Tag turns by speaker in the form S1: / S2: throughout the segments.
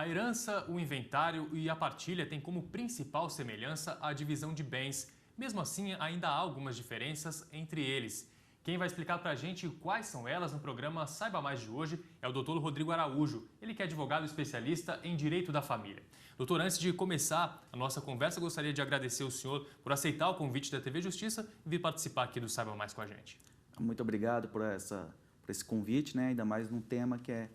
S1: A herança, o inventário e a partilha têm como principal semelhança a divisão de bens. Mesmo assim, ainda há algumas diferenças entre eles. Quem vai explicar para a gente quais são elas no programa Saiba Mais de hoje é o Dr. Rodrigo Araújo, ele que é advogado especialista em Direito da Família. Doutor, antes de começar a nossa conversa, gostaria de agradecer o senhor por aceitar o convite da TV Justiça e vir participar aqui do Saiba Mais com a gente.
S2: Muito obrigado por esse convite, né? Ainda mais num tema que é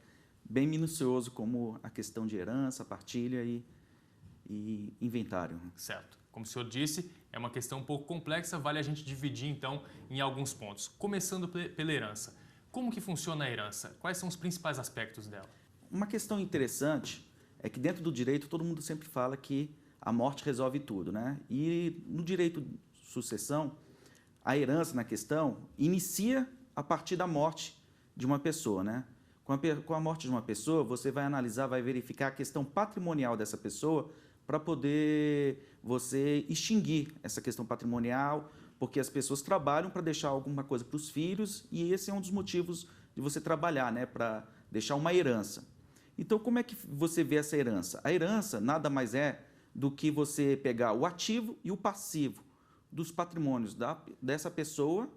S2: bem minucioso, como a questão de herança, partilha e inventário.
S1: Certo. Como o senhor disse, é uma questão um pouco complexa, vale a gente dividir então em alguns pontos. Começando pela herança. Como que funciona a herança? Quais são os principais aspectos dela?
S2: Uma questão interessante é que dentro do direito todo mundo sempre fala que a morte resolve tudo, né? E no direito de sucessão, a herança na questão inicia a partir da morte de uma pessoa, né? Com a morte de uma pessoa, você vai analisar, vai verificar a questão patrimonial dessa pessoa para poder você extinguir essa questão patrimonial, porque as pessoas trabalham para deixar alguma coisa para os filhos e esse é um dos motivos de você trabalhar, né? Para deixar uma herança. Então, como é que você vê essa herança? A herança nada mais é do que você pegar o ativo e o passivo dos patrimônios dessa pessoa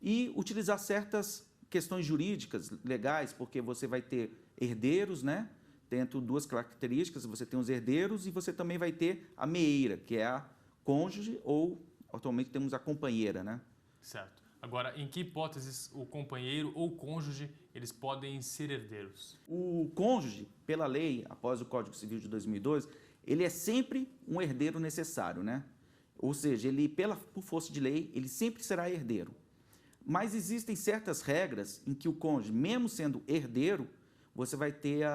S2: e utilizar certas questões jurídicas, legais, porque você vai ter herdeiros, né? Dentro duas características, você tem os herdeiros e você também vai ter a meeira, que é a cônjuge ou, atualmente, temos a companheira, né?
S1: Certo. Agora, em que hipóteses o companheiro ou cônjuge, eles podem ser herdeiros?
S2: O cônjuge, pela lei, após o Código Civil de 2002, ele é sempre um herdeiro necessário, né? Ou seja, ele, por força de lei, ele sempre será herdeiro. Mas existem certas regras em que o cônjuge, mesmo sendo herdeiro, você vai ter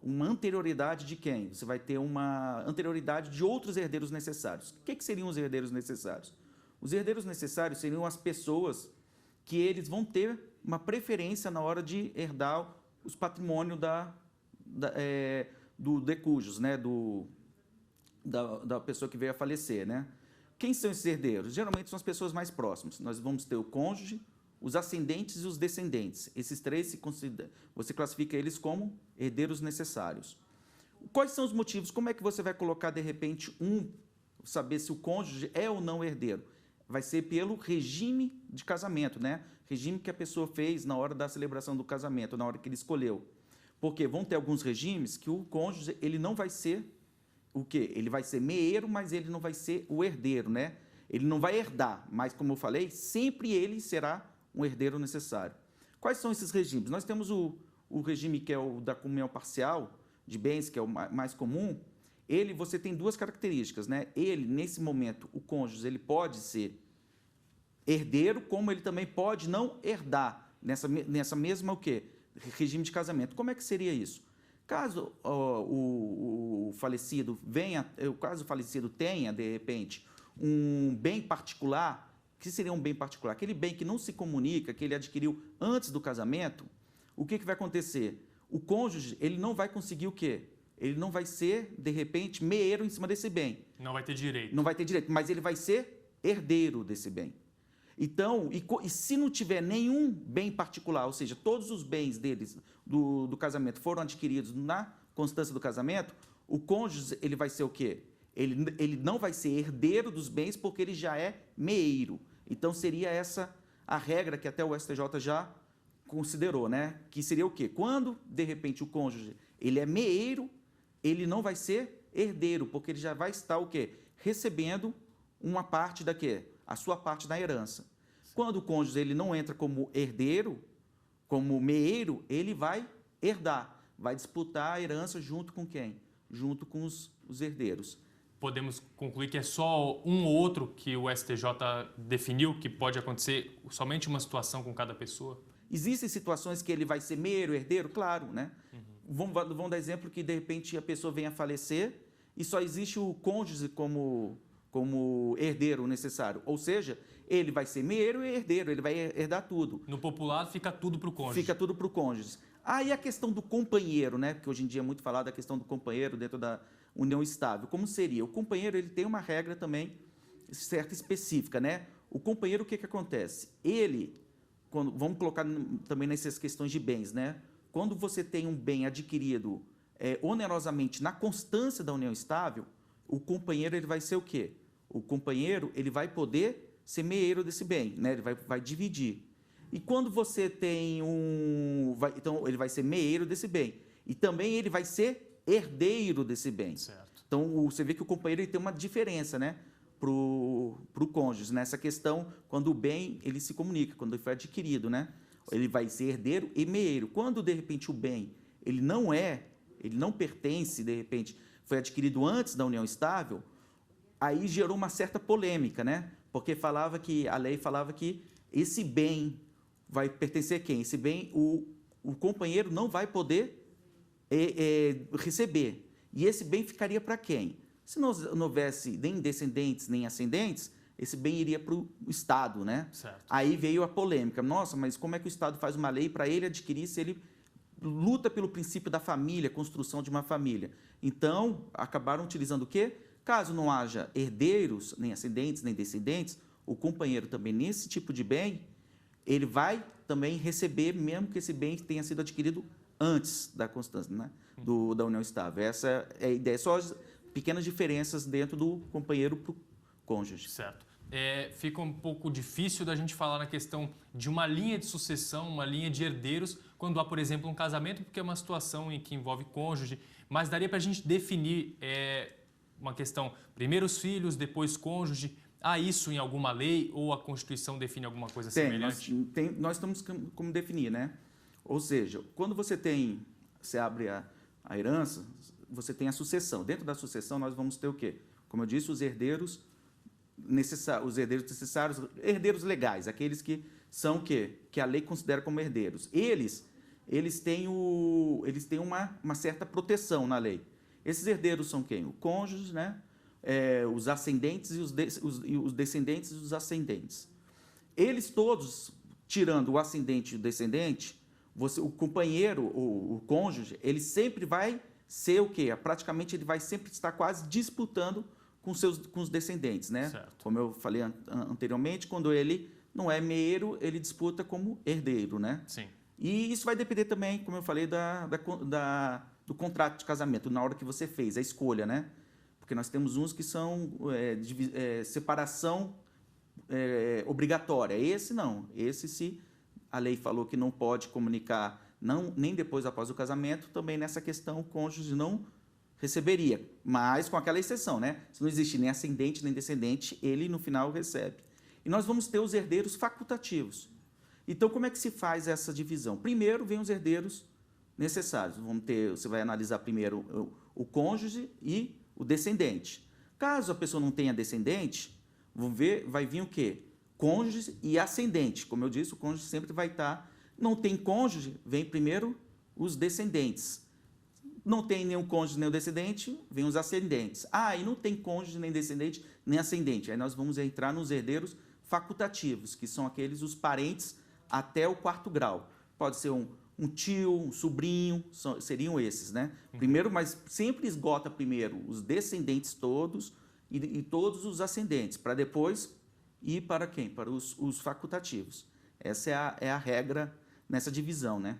S2: uma anterioridade de quem? Você vai ter uma anterioridade de outros herdeiros necessários. O que seriam os herdeiros necessários? Os herdeiros necessários seriam as pessoas que eles vão ter uma preferência na hora de herdar os patrimônios do decujus, né? Da pessoa que veio a falecer, né? Quem são esses herdeiros? Geralmente são as pessoas mais próximas. Nós vamos ter o cônjuge, os ascendentes e os descendentes. Esses três, você classifica eles como herdeiros necessários. Quais são os motivos? Como é que você vai colocar, de repente, saber se o cônjuge é ou não herdeiro? Vai ser pelo regime de casamento, né? Regime que a pessoa fez na hora da celebração do casamento, na hora que ele escolheu. Porque vão ter alguns regimes que o cônjuge ele não vai ser o quê? Ele vai ser meeiro, mas ele não vai ser o herdeiro, né? Ele não vai herdar, mas, como eu falei, sempre ele será um herdeiro necessário. Quais são esses regimes? Nós temos o regime que é o da comunhão parcial de bens, que é o mais comum. Você tem duas características, né? Ele, nesse momento, o cônjuge, ele pode ser herdeiro, como ele também pode não herdar nessa mesma o quê? Regime de casamento. Como é que seria isso? Caso o falecido tenha, de repente, um bem particular, o que seria um bem particular? Aquele bem que não se comunica, que ele adquiriu antes do casamento, o que vai acontecer? O cônjuge, ele não vai conseguir o quê? Ele não vai ser, de repente, meeiro em cima desse bem.
S1: Não vai ter direito.
S2: Não vai ter direito, mas ele vai ser herdeiro desse bem. Então, e se não tiver nenhum bem particular, ou seja, todos os bens deles do casamento foram adquiridos na constância do casamento, o cônjuge ele vai ser o quê? Ele não vai ser herdeiro dos bens porque ele já é meeiro. Então, seria essa a regra que até o STJ já considerou, né? Que seria o quê? Quando, de repente, o cônjuge ele é meeiro, ele não vai ser herdeiro, porque ele já vai estar o quê? Recebendo uma parte da quê? A sua parte da herança. Quando o cônjuge ele não entra como herdeiro, como meeiro, ele vai herdar, vai disputar a herança junto com quem? Junto com os herdeiros.
S1: Podemos concluir que é só um ou outro que o STJ definiu que pode acontecer somente uma situação com cada pessoa?
S2: Existem situações que ele vai ser meeiro, herdeiro? Claro, né? Vamos dar exemplo que de repente a pessoa venha a falecer e só existe o cônjuge como herdeiro necessário. Ou seja, ele vai ser meeiro e herdeiro, ele vai herdar tudo.
S1: No popular fica tudo para o cônjuge.
S2: Fica tudo para o cônjuge. E a questão do companheiro, né? Porque hoje em dia é muito falado da questão do companheiro dentro da união estável. Como seria? O companheiro ele tem uma regra também certa específica, né? O companheiro, o que acontece? Vamos colocar também nessas questões de bens, né? Quando você tem um bem adquirido onerosamente na constância da união estável, o companheiro ele vai ser o quê? O companheiro ele vai poder ser meeiro desse bem, né? Ele vai dividir. E quando você tem então, ele vai ser meeiro desse bem. E também ele vai ser herdeiro desse bem.
S1: Certo.
S2: Então, você vê que o companheiro ele tem uma diferença, né? Para o cônjuge, nessa questão, quando o bem ele se comunica, quando ele foi adquirido, né? Ele vai ser herdeiro e meeiro. Quando, de repente, o bem ele não pertence, de repente, foi adquirido antes da união estável, aí gerou uma certa polêmica, né? Porque a lei falava que esse bem vai pertencer a quem? Esse bem, o companheiro não vai poder receber. E esse bem ficaria para quem? Se não houvesse nem descendentes nem ascendentes, esse bem iria para o Estado, né?
S1: Certo.
S2: Aí veio a polêmica. Nossa, mas como é que o Estado faz uma lei para ele adquirir se ele luta pelo princípio da família, construção de uma família? Então, acabaram utilizando o quê? Caso não haja herdeiros, nem ascendentes, nem descendentes, o companheiro também, nesse tipo de bem, ele vai também receber, mesmo que esse bem tenha sido adquirido antes da constância, né? Da união estável. Essa é a ideia. Só as pequenas diferenças dentro do companheiro para o cônjuge.
S1: Certo. Fica um pouco difícil da gente falar na questão de uma linha de sucessão, uma linha de herdeiros, quando há, por exemplo, um casamento, porque é uma situação em que envolve cônjuge, mas daria para a gente definir uma questão, primeiro os filhos, depois cônjuge. Há isso em alguma lei ou a Constituição define alguma coisa semelhante?
S2: Nós temos como definir, né? Ou seja, quando você abre a herança, você tem a sucessão. Dentro da sucessão, nós vamos ter o quê? Como eu disse, os herdeiros necessários, herdeiros legais, aqueles que são o quê? Que a lei considera como herdeiros. Eles têm uma certa proteção na lei. Esses herdeiros são quem? O cônjuge, né? Os ascendentes e os descendentes e os ascendentes. Eles todos, tirando o ascendente e o descendente, o companheiro, o cônjuge, ele sempre vai ser o quê? Praticamente ele vai sempre estar quase disputando com os descendentes, né?
S1: Certo.
S2: Como eu falei anteriormente, quando ele não é meeiro, ele disputa como herdeiro, né?
S1: Sim.
S2: E isso vai depender também, como eu falei, do contrato de casamento, na hora que você fez, a escolha, né? Porque nós temos uns que são separação obrigatória. Esse não. Esse, se a lei falou que não pode comunicar nem depois após o casamento, também nessa questão o cônjuge não receberia, mas com aquela exceção, né? Se não existe nem ascendente nem descendente, ele no final recebe. E nós vamos ter os herdeiros facultativos. Então, como é que se faz essa divisão? Primeiro vem os herdeiros necessários. Você vai analisar primeiro o cônjuge e o descendente. Caso a pessoa não tenha descendente, vai vir o quê? Cônjuge e ascendente. Como eu disse, o cônjuge sempre vai estar. Não tem cônjuge, vem primeiro os descendentes. Não tem nenhum cônjuge nem o descendente, vem os ascendentes. E não tem cônjuge nem descendente nem ascendente. Aí nós vamos entrar nos herdeiros facultativos, que são os parentes até o 4º grau. Pode ser um tio, um sobrinho, seriam esses, né? Primeiro, mas sempre esgota primeiro os descendentes todos e todos os ascendentes, para depois ir para quem? Para os facultativos. Essa é a regra nessa divisão, né?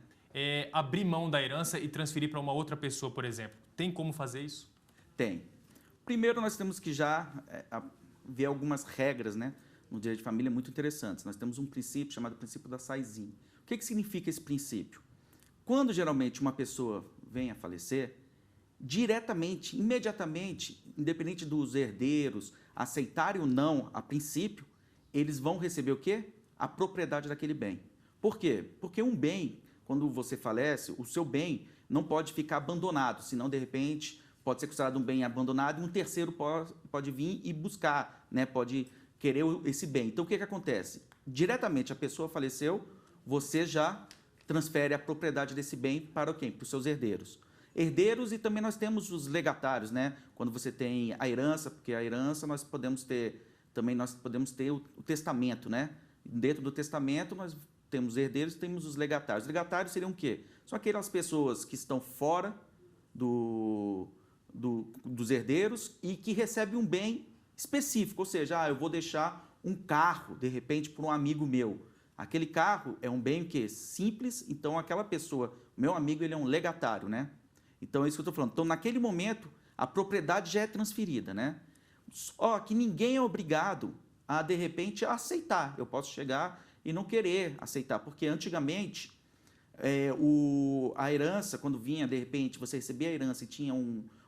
S1: Abrir mão da herança e transferir para uma outra pessoa, por exemplo. Tem como fazer isso?
S2: Tem. Primeiro, nós temos que já ver algumas regras, né, no direito de família muito interessantes. Nós temos um princípio chamado princípio da Saizinho. O que significa esse princípio? Quando geralmente uma pessoa vem a falecer, diretamente, imediatamente, independente dos herdeiros aceitarem ou não a princípio, eles vão receber o quê? A propriedade daquele bem. Por quê? Porque um bem, quando você falece, o seu bem não pode ficar abandonado, senão, de repente, pode ser considerado um bem abandonado e um terceiro pode vir e buscar, né? Pode querer esse bem. Então, o que acontece? Diretamente, a pessoa faleceu, você já transfere a propriedade desse bem para quem? Para os seus herdeiros. Herdeiros, e também nós temos os legatários, né? Quando você tem a herança, porque a herança nós podemos ter o testamento, né? Dentro do testamento nós temos herdeiros e temos os legatários. Os legatários seriam o quê? São aquelas pessoas que estão fora dos herdeiros e que recebem um bem específico, ou seja, eu vou deixar um carro, de repente, para um amigo meu. Aquele carro é um bem que simples, então aquela pessoa, meu amigo, ele é um legatário, né? Então, é isso que eu estou falando. Então, naquele momento, a propriedade já é transferida, né? Só que ninguém é obrigado a, de repente, aceitar. Eu posso chegar e não querer aceitar, porque antigamente, a herança, quando vinha, de repente, você recebia a herança e tinha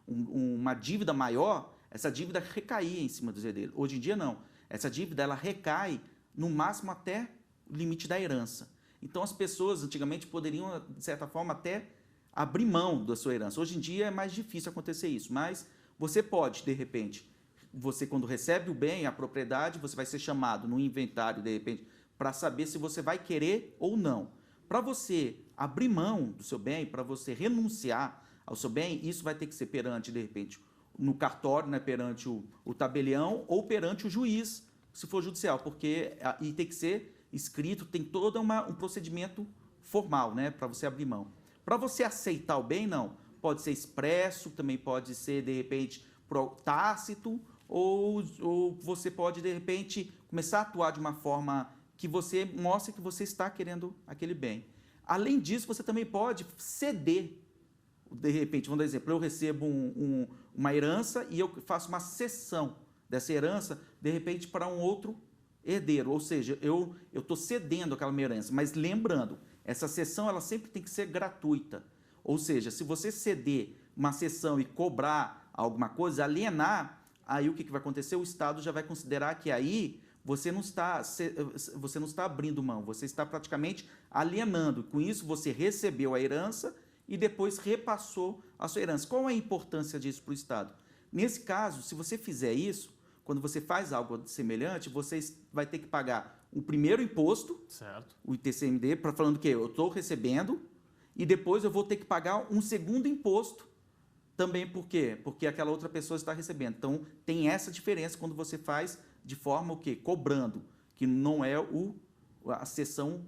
S2: uma dívida maior, essa dívida recaía em cima dos herdeiros. Hoje em dia, não. Essa dívida, ela recai, no máximo, até o limite da herança. Então, as pessoas, antigamente, poderiam, de certa forma, até abrir mão da sua herança. Hoje em dia, é mais difícil acontecer isso, mas você pode, de repente, quando recebe o bem, a propriedade, você vai ser chamado no inventário, de repente, para saber se você vai querer ou não. Para você abrir mão do seu bem, para você renunciar ao seu bem, isso vai ter que ser perante, de repente, no cartório, né, perante o tabelião ou perante o juiz, se for judicial, e tem que ser escrito, tem todo um procedimento formal, né, para você abrir mão. Para você aceitar o bem, não. Pode ser expresso, também pode ser, de repente, tácito, ou você pode, de repente, começar a atuar de uma forma que você mostre que você está querendo aquele bem. Além disso, você também pode ceder. De repente, vamos dar exemplo, eu recebo uma herança e eu faço uma cessão dessa herança, de repente, para um outro herdeiro. Ou seja, eu estou cedendo aquela minha herança. Mas lembrando, essa cessão ela sempre tem que ser gratuita. Ou seja, se você ceder uma cessão e cobrar alguma coisa, alienar, aí o que vai acontecer? O Estado já vai considerar que aí você não está abrindo mão, você está praticamente alienando. Com isso, você recebeu a herança e depois repassou a sua herança. Qual é a importância disso para o Estado? Nesse caso, se você fizer isso, quando você faz algo semelhante, você vai ter que pagar o primeiro imposto,
S1: certo,
S2: o ITCMD, falando que eu estou recebendo, e depois eu vou ter que pagar um segundo imposto também. Por quê? Porque aquela outra pessoa está recebendo. Então, tem essa diferença quando você faz de forma o quê? Cobrando, que não é a cessão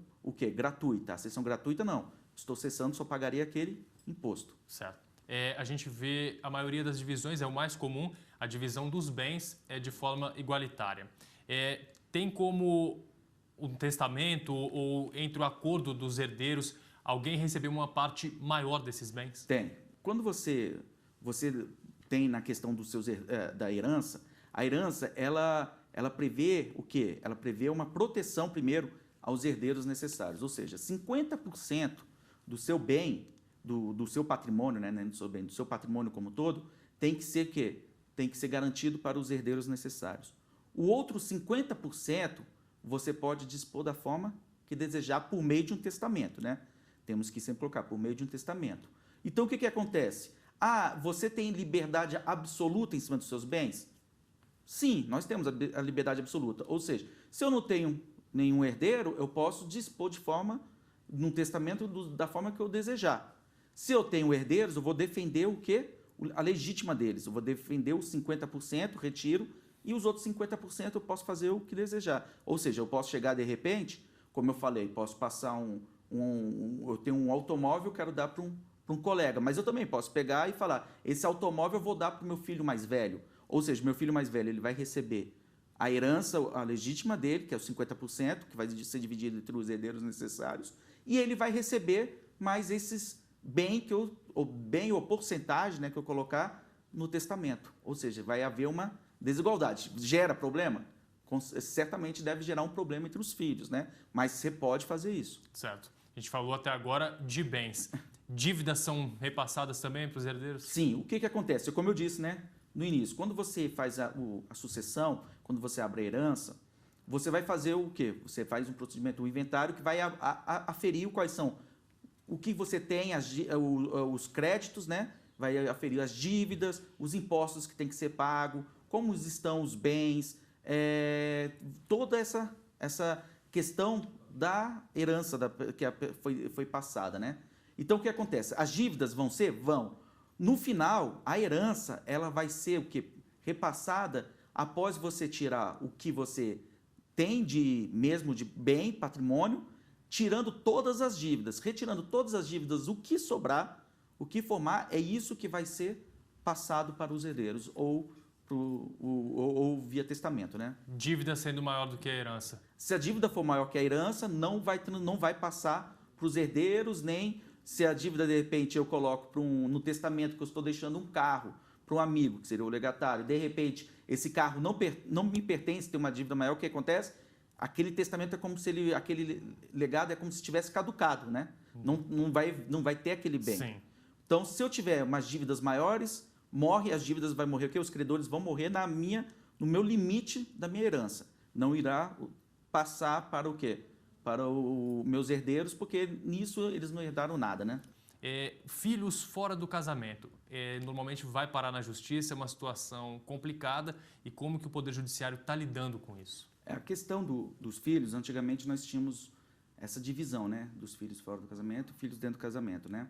S2: gratuita. A cessão gratuita, não. Estou cessando, só pagaria aquele imposto.
S1: Certo. A gente vê a maioria das divisões, é o mais comum, a divisão dos bens é de forma igualitária. Tem como um testamento ou entre o acordo dos herdeiros alguém receber uma parte maior desses bens?
S2: Tem. Quando você tem na questão da herança, a herança ela prevê o quê? Ela prevê uma proteção primeiro aos herdeiros necessários, ou seja, 50% do seu bem, do seu patrimônio, né, do seu bem, do seu patrimônio como um todo, tem que ser quê? Tem que ser garantido para os herdeiros necessários. O outro 50% você pode dispor da forma que desejar por meio de um testamento, né? Temos que sempre colocar por meio de um testamento. Então, o que acontece? Você tem liberdade absoluta em cima dos seus bens? Sim, nós temos a liberdade absoluta. Ou seja, se eu não tenho nenhum herdeiro, eu posso dispor de forma, num testamento, da forma que eu desejar. Se eu tenho herdeiros, eu vou defender o quê? A legítima deles. Eu vou defender os 50%, retiro, e os outros 50% eu posso fazer o que desejar. Ou seja, eu posso chegar de repente, como eu falei, posso passar eu tenho um automóvel, quero dar para um colega, mas eu também posso pegar e falar, esse automóvel eu vou dar para o meu filho mais velho. Ou seja, meu filho mais velho ele vai receber a herança, a legítima dele, que é os 50%, que vai ser dividido entre os herdeiros necessários, e ele vai receber mais esses bem ou porcentagem, né, que eu colocar no testamento. Ou seja, vai haver uma desigualdade. Gera problema? Certamente deve gerar um problema entre os filhos, né? Mas você pode fazer isso.
S1: Certo. A gente falou até agora de bens. Dívidas são repassadas também para os herdeiros?
S2: Sim. O que acontece? Como eu disse, né, no início, quando você faz a sucessão, quando você abre a herança, você vai fazer o quê? Você faz um procedimento, um inventário que vai aferir quais são o que você tem, os créditos, né? Vai aferir as dívidas, os impostos que tem que ser pago, como estão os bens, toda essa questão da herança que foi passada, né? Então, o que acontece? As dívidas vão ser? Vão. No final, a herança ela vai ser o quê? Repassada após você tirar o que você tem mesmo de bem, patrimônio, tirando todas as dívidas, retirando todas as dívidas, o que sobrar, o que formar, é isso que vai ser passado para os herdeiros ou via testamento, né?
S1: Dívida sendo maior do que a herança.
S2: Se a dívida for maior que a herança, não vai passar para os herdeiros, nem Se a dívida, de repente, eu coloco no testamento que eu estou deixando um carro para um amigo, que seria o legatário, de repente, esse carro não me pertence, tem uma dívida maior, o que acontece? Aquele testamento é como se aquele legado é como se tivesse caducado, né? Não vai ter aquele bem.
S1: Sim.
S2: Então, se eu tiver umas dívidas maiores, as dívidas vão morrer, os credores vão morrer no meu limite da minha herança. Não irá passar para o quê? Para os meus herdeiros, porque nisso eles não herdaram nada, né?
S1: Filhos fora do casamento, normalmente vai parar na justiça, é uma situação complicada. E como que o Poder Judiciário está lidando com isso?
S2: A questão dos filhos, antigamente nós tínhamos essa divisão, né? Dos filhos fora do casamento e filhos dentro do casamento, né?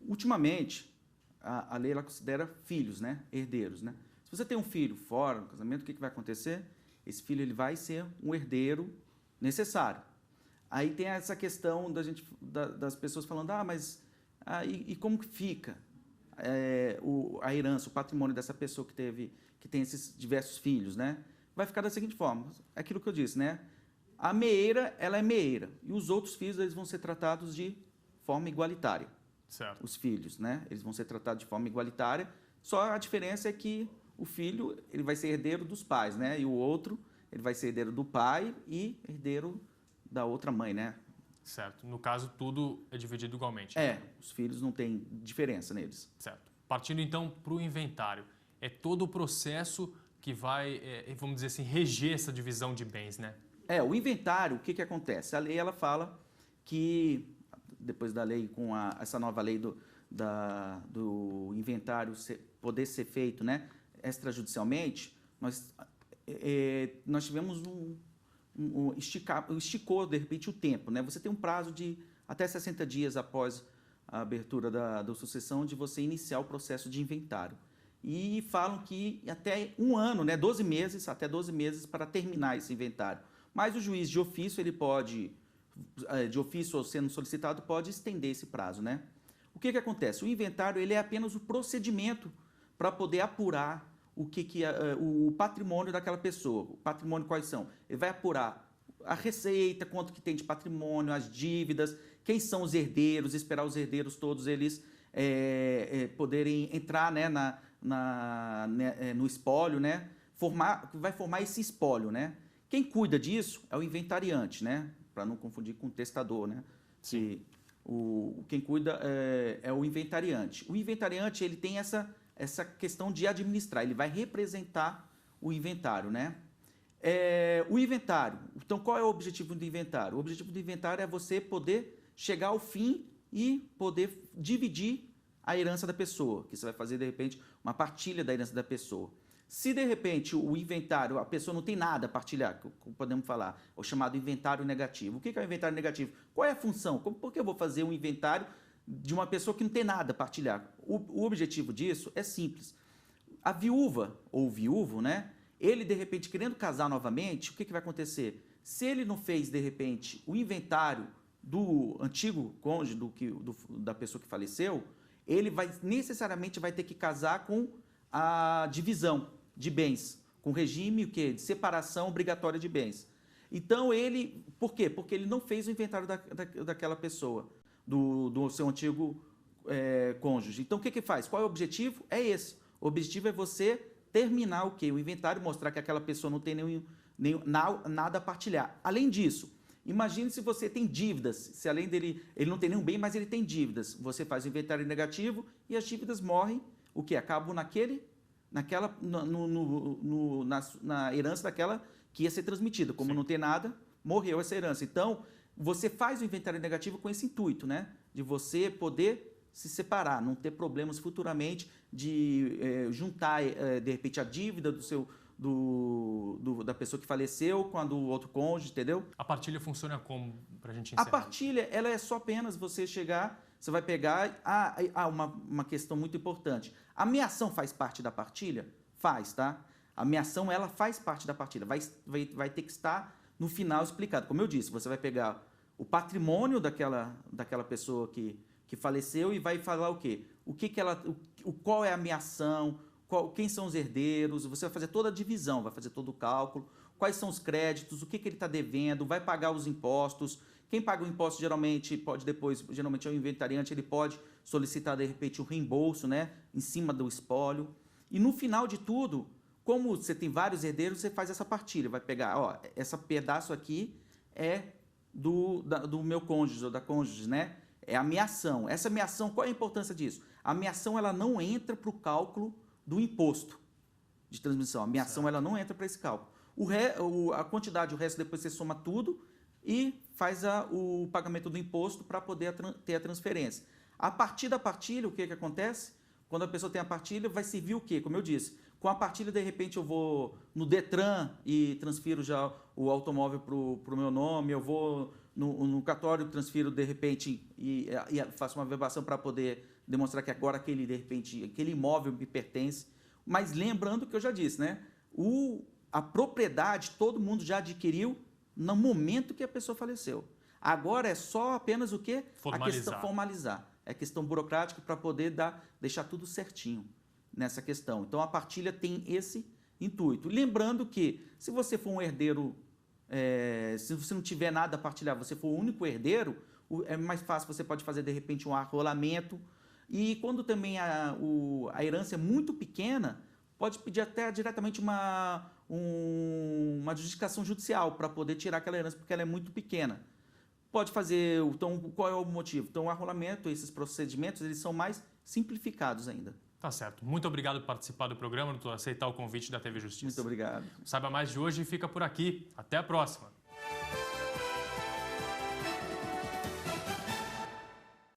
S2: Ultimamente, a lei ela considera filhos, né? Herdeiros, né? Se você tem um filho fora do casamento, o que vai acontecer? Esse filho ele vai ser um herdeiro necessário. Aí tem essa questão das pessoas falando, mas e como que fica a herança, o patrimônio dessa pessoa que tem esses diversos filhos, né? Vai ficar da seguinte forma, é aquilo que eu disse, né? A meeira, ela é meeira, e os outros filhos eles vão ser tratados de forma igualitária.
S1: Certo.
S2: Os filhos, né? Eles vão ser tratados de forma igualitária, só a diferença é que o filho ele vai ser herdeiro dos pais, né? E o outro ele vai ser herdeiro do pai e herdeiro da outra mãe, né?
S1: Certo. No caso, tudo é dividido igualmente.
S2: Os filhos não têm diferença neles.
S1: Certo. Partindo então para o inventário, é todo o processo que vai, vamos dizer assim, reger essa divisão de bens, né?
S2: O inventário, o que acontece? A lei ela fala que, depois da lei, com essa nova lei do inventário poder ser feito, né, extrajudicialmente, nós tivemos esticou, de repente, o tempo, né? Você tem um prazo de até 60 dias após a abertura da sucessão de você iniciar o processo de inventário. E falam que até um ano, né, 12 meses, até 12 meses para terminar esse inventário. Mas o juiz de ofício, ele pode, de ofício ou sendo solicitado, pode estender esse prazo, né? O que acontece? O inventário ele é apenas o procedimento para poder apurar o patrimônio daquela pessoa. O patrimônio quais são? Ele vai apurar a receita, quanto que tem de patrimônio, as dívidas, quem são os herdeiros, esperar os herdeiros todos eles poderem entrar, né, no espólio, né? Vai formar esse espólio, né? Quem cuida disso é o inventariante, né? Para não confundir com o testador, né? Quem cuida é o inventariante. O inventariante ele tem essa questão de administrar, ele vai representar o inventário, né? O inventário, então qual é o objetivo do inventário? O objetivo do inventário é você poder chegar ao fim e poder dividir a herança da pessoa, que você vai fazer, de repente, uma partilha da herança da pessoa. Se, de repente, o inventário, a pessoa não tem nada a partilhar, podemos falar, o chamado inventário negativo. O que é o inventário negativo? Qual é a função? Por que eu vou fazer um inventário de uma pessoa que não tem nada a partilhar? O objetivo disso é simples. A viúva ou o viúvo, né? Ele, de repente, querendo casar novamente, o que vai acontecer? Se ele não fez, de repente, o inventário do antigo cônjuge, da pessoa que faleceu, ele necessariamente vai ter que casar com a divisão de bens, com regime de separação obrigatória de bens. Então, por quê? Porque ele não fez o inventário daquela pessoa, do seu antigo cônjuge. Então, o que faz? Qual é o objetivo? É esse. O objetivo é você terminar o inventário, mostrar que aquela pessoa não tem nada a partilhar. Além disso, imagine se você tem dívidas, se além dele, ele não tem nenhum bem, mas ele tem dívidas. Você faz o inventário negativo e as dívidas morrem, acabam na herança daquela que ia ser transmitida. Como não tem nada, morreu essa herança. Então, você faz o inventário negativo com esse intuito, né? De você poder se separar, não ter problemas futuramente de juntar, de repente, a dívida da pessoa que faleceu com a do outro cônjuge, entendeu?
S1: A partilha funciona como, para a gente encerrar?
S2: A partilha, ela é só apenas você chegar, você vai pegar... uma questão muito importante. A meação faz parte da partilha? Faz, tá? A meação, ela faz parte da partilha. Vai ter que estar no final explicado. Como eu disse, você vai pegar o patrimônio daquela pessoa que faleceu e vai falar o quê? Qual é a meação, quem são os herdeiros, você vai fazer toda a divisão, vai fazer todo o cálculo, quais são os créditos, o que ele está devendo, vai pagar os impostos, Quem paga o imposto geralmente pode depois, geralmente é o inventariante, ele pode solicitar de repente o reembolso, né, em cima do espólio. E no final de tudo, como você tem vários herdeiros, você faz essa partilha, vai pegar, ó, esse pedaço aqui é do meu cônjuge ou da cônjuge, né? É a meação. Essa meação, qual é a importância disso? A meação, ela não entra para o cálculo do imposto de transmissão. A meação, ela não entra para esse cálculo. A quantidade, o resto, depois você soma tudo e faz o pagamento do imposto para poder ter a transferência. A partir da partilha, o que acontece? Quando a pessoa tem a partilha, vai servir o quê? Como eu disse, com a partilha, de repente, eu vou no Detran e transfiro já o automóvel para o meu nome, eu vou no cartório, transfiro, de repente, e faço uma verbação para poder demonstrar que agora de repente, aquele imóvel me pertence. Mas lembrando que eu já disse, né? A propriedade todo mundo já adquiriu no momento que a pessoa faleceu. Agora é só apenas o quê?
S1: Formalizar.
S2: A questão formalizar. É questão burocrática para poder deixar tudo certinho nessa questão. Então, a partilha tem esse intuito. Lembrando que, se você for um herdeiro, se você não tiver nada a partilhar, você for o único herdeiro, é mais fácil, você pode fazer, de repente, um arrolamento. E quando também a herança é muito pequena, pode pedir até diretamente uma justificação judicial para poder tirar aquela herança, porque ela é muito pequena. Pode fazer, então, qual é o motivo? Então, o arrolamento, esses procedimentos, eles são mais simplificados ainda.
S1: Tá certo. Muito obrigado por participar do programa, por aceitar o convite da TV Justiça.
S2: Muito obrigado.
S1: Saiba Mais de hoje fica por aqui. Até a próxima.